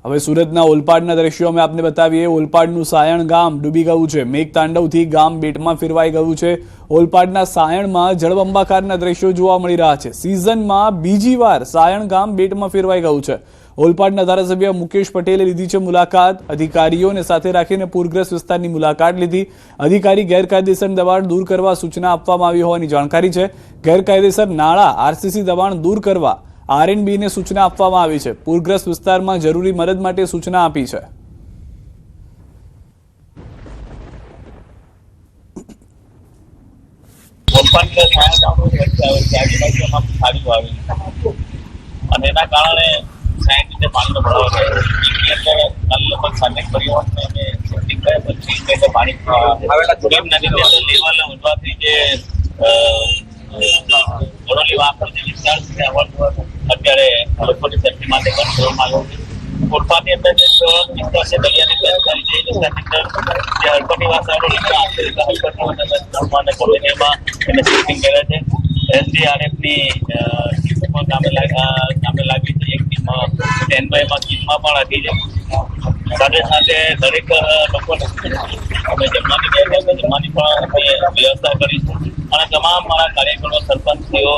હવે સુરતના ઓલપાડના દ્રશ્યો અમે આપને બતાવીએ। ઓલપાડનું સાયણ ગામ ડૂબી ગયું છે। મેઘતાંડવથી ગામ બેટમાં ફેરવાઈ ગયું છે। ઓલપાડના સાયણમાં જળબંબાકારના દ્રશ્યો જોવા મળી રહ્યા છે। સિઝનમાં બીજી વાર સાયણ ગામ બેટમાં ફેરવાઈ ગયું છે। ઓલપાડના ધારાસભ્ય મુકેશ પટેલે લીધી છે મુલાકાત। અધિકારીઓને સાથે રાખીને પૂરગ્રસ્ત વિસ્તારની મુલાકાત લીધી। અધિકારી ગેરકાયદેસર દબાણ દૂર કરવા સૂચના આપવામાં આવી હોવાની જાણકારી છે। ગેરકાયદેસર નાળા આરસીસી દબાણ દૂર કરવા આરએનબી ને સૂચના આપવામાં આવી છે। પૂરગ્રસ્ત વિસ્તારમાં જરૂરી મદદ માટે સૂચના આપી છે। અને એના કારણે સાઈડ રીતે પાણીનો ભરાવો થયો। લગભગ 7 પરિવારને અમે સેફ્ટી કર્યા પછી પાણી આવેલા નદીની અંદર લેવલ વધવાથી જે ગોળોલી વાપર જે વિસ્તાર છે અત્યારે લોકોની સેફ્ટી માટે બંધ કરવામાં આવ્યો છે। ઓલપાડની અંદર જે વિસ્તાર છે દરિયાની જે વિસ્તારની અંદર જે હળપતિવાસ આવેલો હળપતિવાસ કોલોનીમાં એને શિફ્ટિંગ કરે છે। એસડીઆરએફની કામે લાગી છે। એક ટીમ સ્ટેન્ડ બાયમાં ટીમમાં પણ હતી છે। સાથે સાથે દરેક લોકોને અમે જમવાની પણ વ્યવસ્થા કરી છે। અને તમામ મારા કાર્યકરો સરપંચીઓ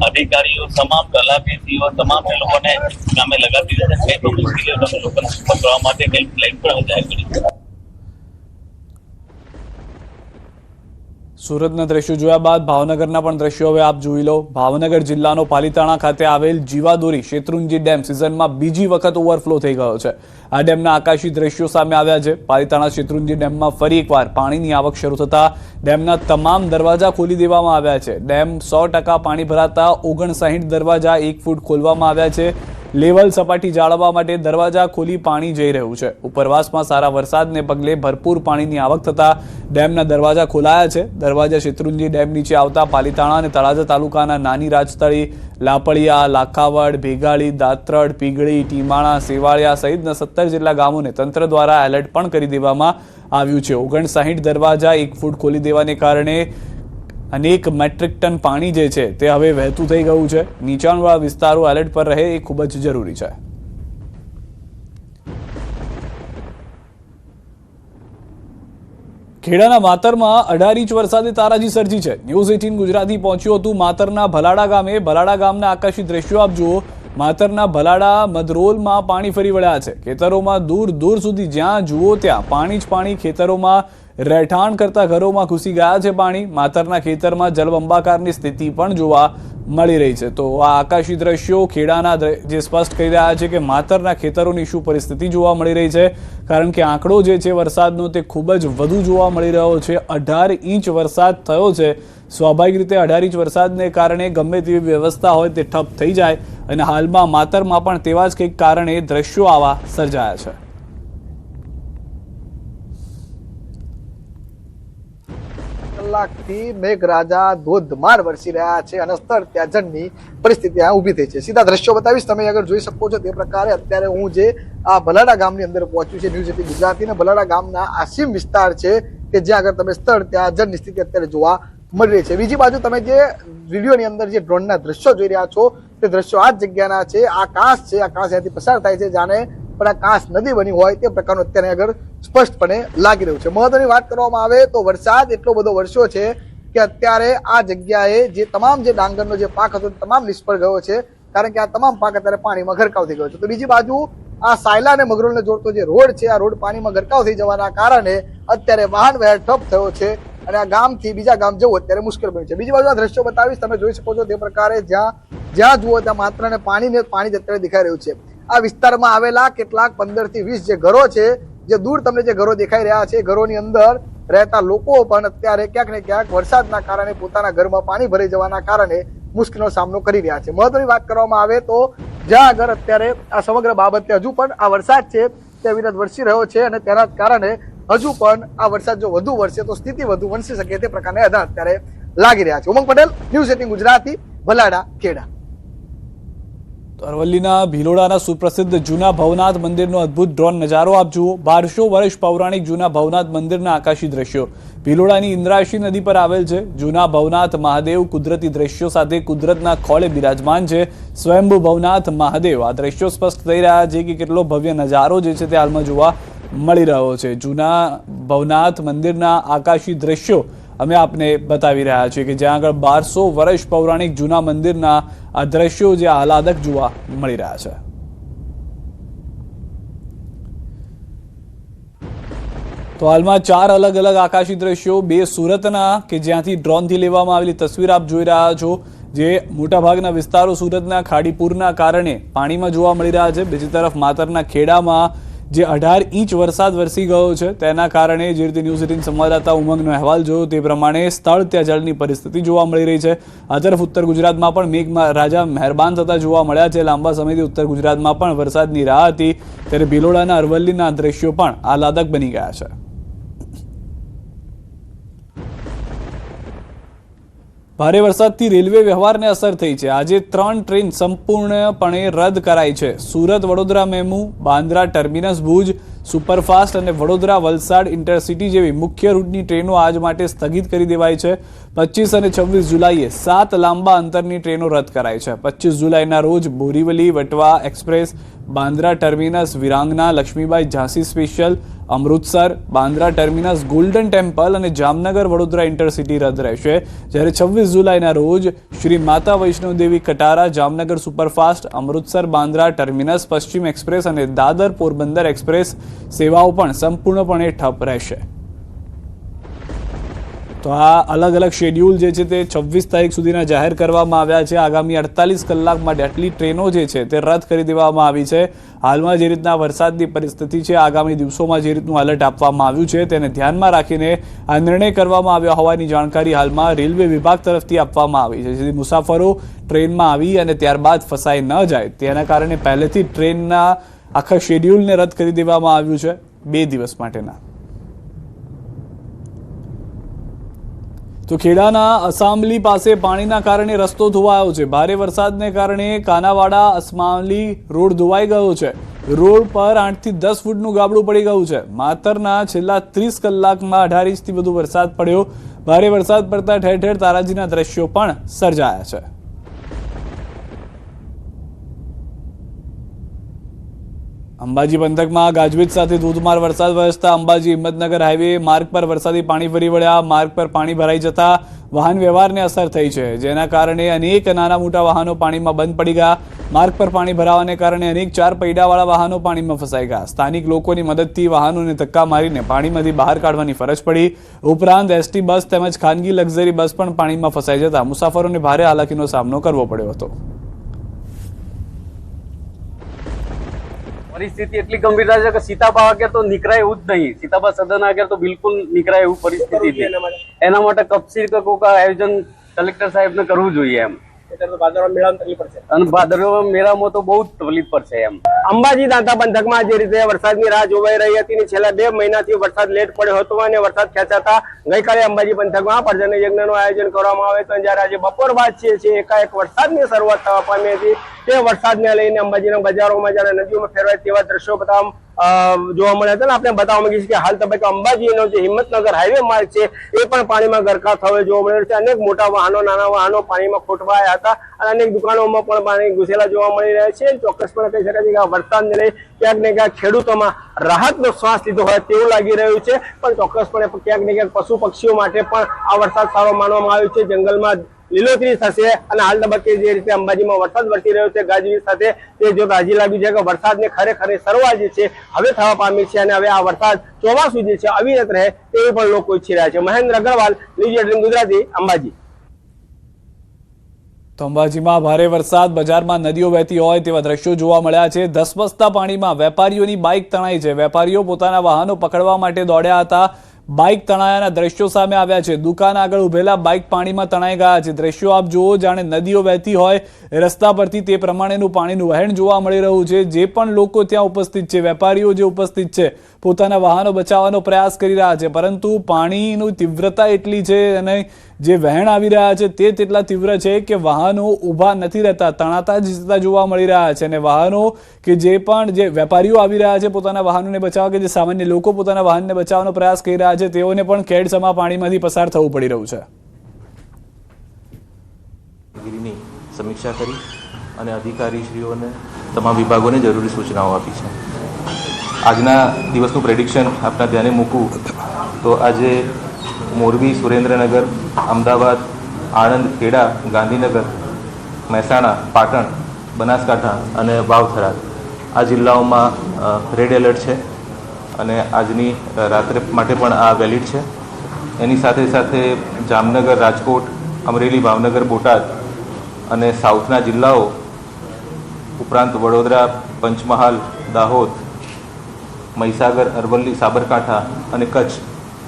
અધિકારીઓ તમામ તલાટીઓ તમામ લોકોને કામે લગાવી દીધા છે। કોઈ મુશ્કેલીઓ તમે લોકોને પકડવા માટે હેલ્પલાઇન પણ જાહેર કરી છે। સુરતના દ્રશ્યો જોયા બાદ ભાવનગરના પણ દ્રશ્યો હવે આપ જોઈ લો। ભાવનગર જિલ્લાનો પાલીતાણા ખાતે આવેલ જીવાદોરી શેત્રુંજી ડેમ સિઝનમાં બીજી વખત ઓવરફ્લો થઈ ગયો છે। આ ડેમના આકાશી દ્રશ્યો સામે આવ્યા છે। પાલીતાણા શેત્રુંજી ડેમમાં ફરી એકવાર પાણીની આવક શરૂ થતા ડેમના તમામ દરવાજા ખોલી દેવામાં આવ્યા છે। ડેમ 100% પાણી ભરાતા 59 દરવાજા 1 ફૂટ ખોલવામાં આવ્યા છે। લેવલ સપાટી જાળવવા માટે દરવાજા ખોલી પાણી જઈ રહ્યું છે। ઉપરવાસમાં સારા વરસાદને પગલે ભરપૂર પાણીની આવક થતા ડેમના દરવાજા ખોલાયા છે। દરવાજા શેત્રુંજી ડેમ નીચે આવતા પાલીતાણા અને તળાજા તાલુકાના નાની રાજતળી, લાપડિયા, લાખાવડ, ભેગાળી, દાત્રડ, પીગળી, ટીમાણા, સેવાળિયા સહિતના 17 જેટલા ગામોને તંત્ર દ્વારા એલર્ટ પણ કરી દેવામાં આવ્યું છે। 59 દરવાજા 1 ફૂટ ખોલી દેવાને કારણે અનેક મેટ્રિક ટન પાણી જે છે તે હવે વહેતું થઈ ગયું છે। નીચાણવાળા વિસ્તારો એલર્ટ પર રહે એ ખૂબ જ જરૂરી છે। ખેડાના માતરમાં 18 ઇંચ વરસાદે તારાજી સર્જી છે। ન્યૂઝ 18 ગુજરાતી પહોંચ્યું હતું માતરના ભલાડા ગામે। ભલાડા ગામના આકાશી દ્રશ્યો આપ જુઓ। માતરના ભલાડા મધરોલમાં પાણી ફરી વળ્યા છે। ખેતરોમાં દૂર દૂર સુધી જ્યાં જુઓ ત્યાં પાણી જ પાણી। ખેતરોમાં રહેઠાણ કરતા ઘરોમાં ઘૂસી ગયા છે પાણી। માતરના ખેતરમાં જળબંબાકારની સ્થિતિ પણ જોવા મળી રહી છે। તો આ આકાશી દ્રશ્યો ખેડાના જે સ્પષ્ટ કહી રહ્યા છે કે માતરના ખેતરોની શું પરિસ્થિતિ જોવા મળી રહી છે, કારણ કે આંકડો જે છે વરસાદનો તે ખૂબ જ વધુ જોવા મળી રહ્યો છે। 18 ઇંચ વરસાદ થયો છે। સ્વાભાવિક રીતે 18 ઇંચ વરસાદને કારણે ગમે તેવી વ્યવસ્થા હોય તે ઠપ થઈ જાય અને હાલમાં માતરમાં પણ તેવા જ કંઈક કારણે દ્રશ્યો આવા સર્જાયા છે। કલાકથી મેઘરાજા ધોધમાર વરસી રહ્યા છે અને સ્તર ત્યાજનની પરિસ્થિતિ આ ઊભી થઈ છે। સીધા દ્રશ્યો બતાવીશ, તમે આગળ જોઈ શકો છો તે પ્રકારે અત્યારે હું જે આ ભલાડા ગામની અંદર પહોંચ્યું છે ન્યૂઝ 18 ગુજરાતી ને ભલાડા ગામના આસીમ વિસ્તાર છે કે જ્યાં આગળ તમે સ્તર ત્યાજનની સ્થિતિ અત્યારે જોવા મળી રહી છે। બીજી બાજુ તમે જે વિડીયોની અંદર જે ડ્રોનના દ્રશ્યો જોઈ રહ્યા છો તે દ્રશ્યો આ જ જગ્યાના છે। આ કાંસ છે, આ કાંસ અહીંયાથી પસાર થાય છે જાણે પણ આ કાંસ નદી બની હોય તે પ્રકારનું અત્યારે આગળ સ્પષ્ટપણે લાગી રહ્યું છે। મહત્વની વાત કરવામાં આવે તો વરસાદ એટલો બધો વરસ્યો છે કે અત્યારે આ જગ્યાએ જે તમામ જે ડાંગરનો જે પાક હતો તમામ નિષ્ફળ ગયો છે, કારણ કે આ તમામ પાક અત્યારે પાણીમાં ગરકાવ થઈ ગયો છે। તો બીજી બાજુ આ સાયલા અને મગરોલને જોડતો જે રોડ છે આ રોડ પાણીમાં ગરકાવ થઈ જવાના કારણે અત્યારે વાહન વ્યવહાર ઠપ થયો છે અને આ ગામથી બીજા ગામ જવું અત્યારે મુશ્કેલ બન્યું છે। બીજી બાજુ આ દ્રશ્યો બતાવીશ, તમે જોઈ શકો છો તે પ્રકારે જ્યાં જુઓ ત્યાં માત્ર ને પાણી જ અત્યારે દેખાઈ રહ્યું છે। આ વિસ્તારમાં આવેલા કેટલાક 15 થી 20 જે ઘરો છે, જે દૂર તમને જે ઘરો દેખાઈ રહ્યા છે, ઘરોની અંદર રહેતા લોકો પણ અત્યારે ક્યાંક ને ક્યાંક વરસાદના કારણે પોતાના ઘરમાં પાણી ભરાઈ જવાના કારણે મુશ્કેલીનો સામનો કરી રહ્યા છે। મહત્વની વાત કરવામાં આવે તો જ્યાં આગળ અત્યારે આ સમગ્ર બાબતે હજુ પણ આ વરસાદ છે તે વિરત વરસી રહ્યો છે અને તેના કારણે હજુ પણ આ વરસાદ જો વધુ વરસે તો સ્થિતિ વધુ વણસી શકે તે પ્રકારના આધાર અત્યારે લાગી રહ્યા છે। ઉમંગ પટેલ, ન્યૂઝ 18 ગુજરાતી, ભલાડા, ખેડા। અરવલ્લીના ભિલોડાના સુપ્રસિદ્ધ જૂના ભવનાથ મંદિરનો અદ્ભુત ડ્રોન નજારો આપ જુઓ. 1200 વર્ષ પૌરાણિક જૂના ભવનાથ મંદિરના આકાશી દ્રશ્યો. ભિલોડાની ઇન્દ્રાશી નદી પર આવેલ છે જૂના ભવનાથ મહાદેવ કુદરતી દ્રશ્યો સાથે કુદરતના ખોળે બિરાજમાન છે. સ્વયંભૂ ભવનાથ મહાદેવ. આ દ્રશ્યો સ્પષ્ટ થઈ રહ્યા છે કે કેટલો ભવ્ય નજારો જે છે તે હાલમાં જોવા મળી રહ્યો છે. જૂના ભવનાથ મંદિરના આકાશી દ્રશ્યો અમે આપને બતાવી રહ્યા છીએ કે જ્યાં આગળ 1200 વર્ષ પૌરાણિક જૂના મંદિરના આ દ્રશ્યો જે આહલાદક જોવા મળી રહ્યા છે. તો હાલમાં 4 અલગ અલગ આકાશી દ્રશ્યો, 2 સુરતના કે જ્યાંથી ડ્રોનથી લેવામાં આવેલી તસવીર આપ જોઈ રહ્યા છો, જે મોટાભાગના વિસ્તારો સુરતના ખાડીપુરના કારણે પાણીમાં જોવા મળી રહ્યા છે. બીજી તરફ માતરના ખેડામાં જે 18 ઇંચ વરસાદ વરસી ગયો છે તેના કારણે જે રીતે ન્યૂઝ 18 સંવાદદાતા ઉમંગનો અહેવાલ જોયો તે પ્રમાણે સ્થળ ત્યાં જળની પરિસ્થિતિ જોવા મળી રહી છે. આ તરફ ઉત્તર ગુજરાતમાં પણ મેઘરાજા મહેરબાન થતા જોવા મળ્યા છે. લાંબા સમયથી ઉત્તર ગુજરાતમાં પણ વરસાદની રાહ હતી, ત્યારે ભિલોડાના અરવલ્લીના દ્રશ્યો પણ આહલાદક બની ગયા છે. ભારે વરસાદથી રેલવે વ્યવહારને અસર થઈ છે. આજે 3 ટ્રેન સંપૂર્ણપણે રદ કરાઈ છે. Surat Vadodara MEMU, Bandra terminus Bhuj superfast અને વડોદરા વલસાડ ઇન્ટરસિટી જેવી મુખ્ય રૂટની ટ્રેનો આજ માટે સ્થગિત કરી દેવાઈ છે. 25 અને 26 જુલાઈએ 7 લાંબા અંતરની ટ્રેનો રદ કરાઈ છે. 25 જુલાઈના રોજ Borivali Vatva Express, Bandra Terminus Virangana Lakshmibai Jhansi special, Amritsar Bandra Terminus Golden Temple અને જામનગર વડોદરા ઇન્ટરસિટી રદ રહેશે. જ્યારે 26 જુલાઈના રોજ શ્રી માતા વૈષ્ણોદેવી કટારા જામનગર સુપરફાસ્ટ, અમૃતસર બાંદ્રા ટર્મિનસ પશ્ચિમ એક્સપ્રેસ અને દાદર પોરબંદર એક્સપ્રેસ સેવાઓ પણ સંપૂર્ણપણે ઠપ રહેશે. તો આ અલગ અલગ શેડ્યુલ જે છે તે 26 તારીખ સુધીના જાહેર કરવામાં આવ્યા છે. આગામી 48 કલાક માટે આટલી ટ્રેનો જે છે તે રદ કરી દેવામાં આવી છે. હાલમાં જે રીતના વરસાદની પરિસ્થિતિ છે, આગામી દિવસોમાં જે રીતનું એલર્ટ આપવામાં આવ્યું છે તેને ધ્યાનમાં રાખીને આ નિર્ણય કરવામાં આવ્યો હોવાની જાણકારી હાલમાં રેલવે વિભાગ તરફથી આપવામાં આવી છે. જેથી મુસાફરો ટ્રેનમાં આવી અને ત્યારબાદ ફસાઈ ન જાય તેના કારણે પહેલેથી ટ્રેનના આખા શેડ્યુલને રદ કરી દેવામાં આવ્યું છે 2 દિવસ માટેના. તો ખેડાના અસામલી પાસે પાણીના કારણે રસ્તો ધોવાયો છે. ભારે વરસાદને કારણે કાનાવાડા અસમાલી રોડ ધોવાઈ ગયો છે. રોડ પર 8 થી 10 ફૂટનું ગાબડું પડી ગયું છે. માતરના છેલ્લા 30 કલાકમાં 18 ઇંચથી વધુ વરસાદ પડ્યો. ભારે વરસાદ પડતા ઠેર ઠેર તારાજીના દ્રશ્યો પણ સર્જાયા છે. અંબાજી પંથકમાં ગાજવીજ સાથે ધોધમાર વરસાદ વરસતા અંબાજી હિંમતનગર હાઈવે માર્ગ પર વરસાદી પાણી ફરી વળ્યા. માર્ગ પર પાણી ભરાઈ જતા વાહન વ્યવહારને અસર થઈ છે, જેના કારણે અનેક નાના મોટા વાહનો પાણીમાં બંધ પડી ગયા. માર્ગ પર પાણી ભરાવાને કારણે અનેક 4 પૈડાવાળા વાહનો પાણીમાં ફસાઈ ગયા. સ્થાનિક લોકોની મદદથી વાહનોને ધક્કા મારીને પાણીમાંથી બહાર કાઢવાની ફરજ પડી. ઉપરાંત એસટી બસ તેમજ ખાનગી લક્ઝરી બસ પણ પાણીમાં ફસાઈ જતા મુસાફરોને ભારે હાલાકીનો સામનો કરવો પડ્યો હતો. પરિસ્થિતિ એટલી ગંભીર છે કે સીતાબા આગળ તો નીકળાય એવું જ નહીં. સીતાબા સદન આગળ તો બિલકુલ નીકળાય એવું પરિસ્થિતિ છે. એના માટે કપસી કે કોઈ આયોજન કલેક્ટર સાહેબને કરવું જોઈએ એમ. અને ભાદરવા મેળામાં તો બહુ જ તકલીફ પડશે એમ. અંબાજી દાંતા પંથકમાં જે રીતે વરસાદની રાહ જોવાઈ રહી હતી ને છેલ્લા 2 મહિનાથી વરસાદ લેટ પડ્યો હતો અને વરસાદ ખેંચાતા ગઈકાલે અંબાજી પંથકમાં પર્જન્ય યજ્ઞનું આયોજન કરવામાં આવે તો જ્યારે આજે બપોર બાદ છે એકાએક વરસાદની શરૂઆત થવા પામી હતી. તે વરસાદને લઈને અંબાજીના બજારોમાં જ્યારે નદીઓમાં ફેરવાય તેવા દ્રશ્યો જોવા મળ્યા હતા. આપણે બતાવવા માંગીએ છીએ કે હાલ તબક્કે અંબાજીનો જે હિંમતનગર હાઈવે માર્ગ છે એ પણ પાણીમાં ગરકાવ થયો જોવા મળ્યો છે. અનેક મોટા વાહનો, નાના વાહનો પાણીમાં ખોટવાયા હતા અને અનેક દુકાનોમાં પણ પાણી ઘૂસેલા જોવા મળી રહ્યા છે. ચોક્કસપણે કહી શકાય છે કે આ વરસાદને લઈ ક્યાંક ને ક્યાંક ખેડૂતોમાં રાહતનો શ્વાસ લીધો હોય તેવું લાગી રહ્યું છે. પણ ચોક્કસપણે ક્યાંક ને ક્યાંક પશુ પક્ષીઓ માટે પણ આ વરસાદ સારો માનવામાં આવ્યો છે. જંગલમાં લીલોતરી થશે અને હાલ તબક્કે જે રીતે અંબાજીમાં વરસાદ વરસી રહ્યો છે ગાજવીજ સાથે તે જો તાજી લાગ્યું છે કે વરસાદને ખરેખર શરૂઆત જે છે હવે થવા પામી છે અને હવે આ વરસાદ ચોમાસું જે છે અવિરત રહે તેવી પણ લોકો ઈચ્છી રહ્યા છે. મહેન્દ્ર અગ્રવાલ, ન્યૂઝ 18 ગુજરાતી, અંબાજી. તો અંબાજીમાં ભારે વરસાદ, બજારમાં નદીઓ વહેતી હોય તેવા દ્રશ્યો જોવા મળ્યા છે. ધસમસતા પાણીમાં વેપારીઓની બાઇક તણાઈ છે. વેપારીઓ પોતાના વાહનો પકડવા માટે દોડ્યા હતા. બાઇક તણાયાના દ્રશ્યો સામે આવ્યા છે. દુકાન આગળ ઉભેલા બાઇક પાણીમાં તણાઈ ગયા છે. દ્રશ્યો આપ જુઓ, જાણે નદીઓ વહેતી હોય રસ્તા પરથી તે પ્રમાણેનું પાણીનું વહેણ જોવા મળી રહ્યું છે. જે પણ લોકો ત્યાં ઉપસ્થિત છે, વેપારીઓ જે ઉપસ્થિત છે, પોતાના વાહનો બચાવવાનો પ્રયાસ કરી રહ્યા છે, પરંતુ પાણીની તીવ્રતા એટલી છે અને જે વહેણ આવી રહ્યા છે તે તેટલા તીવ્ર છે કે વાહનો ઊભા નથી રહેતા, તણાતા જ જતા જોવા મળી રહ્યા છે. અને વાહનો કે જે પણ જે વેપારીઓ આવી રહ્યા છે પોતાના વાહનોને બચાવવા, કે જે સામાન્ય લોકો પોતાના વાહનને બચાવવાનો પ્રયાસ કરી રહ્યા છે, તેઓને પણ કેડસમા પાણીમાંથી પસાર થવું પડી રહ્યું છે. કામગીરીની સમીક્ષા કરી અને અધિકારીશ્રીઓને તમામ વિભાગોને જરૂરી સૂચનાઓ આપી છે. આજના દિવસનું પ્રેડિક્શન આપના ધ્યાને મૂકું તો આજે મોરબી, સુરેન્દ્રનગર, અમદાવાદ, આણંદ, ખેડા, ગાંધીનગર, મહેસાણા, પાટણ, બનાસકાંઠા અને વાવ-થરાદ આ જિલ્લાઓમાં રેડ એલર્ટ છે અને આજની રાત્રે માટે પણ આ વેલિડ છે. એની સાથે સાથે જામનગર, રાજકોટ, અમરેલી, ભાવનગર, બોટાદ અને સાઉથના જિલ્લાઓ ઉપરાંત વડોદરા, પંચમહાલ, દાહોદ, મહીસાગર, અરવલ્લી, સાબરકાંઠા અને કચ્છ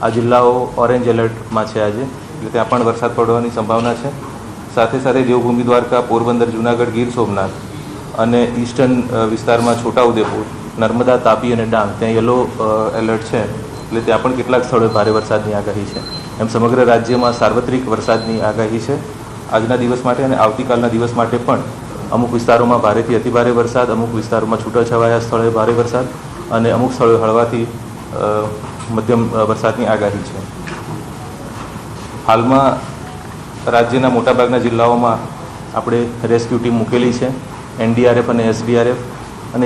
આ જિલ્લાઓ ઓરેન્જ એલર્ટમાં છે આજે, એટલે ત્યાં પણ વરસાદ પડવાની સંભાવના છે. સાથે સાથે દેવભૂમિ દ્વારકા, પોરબંદર, જૂનાગઢ, ગીર સોમનાથ અને ઈસ્ટર્ન વિસ્તારમાં છોટાઉદેપુર, નર્મદા, તાપી અને ડાંગ ત્યાં યલો એલર્ટ છે, એટલે ત્યાં પણ કેટલાક સ્થળોએ ભારે વરસાદની આગાહી છે. એમ સમગ્ર રાજ્યમાં સાર્વત્રિક વરસાદની આગાહી છે આજના દિવસ માટે અને આવતીકાલના દિવસ માટે પણ. અમુક વિસ્તારોમાં ભારેથી અતિભારે વરસાદ, અમુક વિસ્તારોમાં છૂટાછવાયા સ્થળોએ ભારે વરસાદ અને અમુક સ્થળોએ હળવાથી મધ્યમ વરસાદની આગાહી છે. હાલમાં રાજ્યના મોટાભાગના જિલ્લાઓમાં આપણે રેસ્ક્યુ ટીમ મૂકેલી છે, NDRF અને SDRF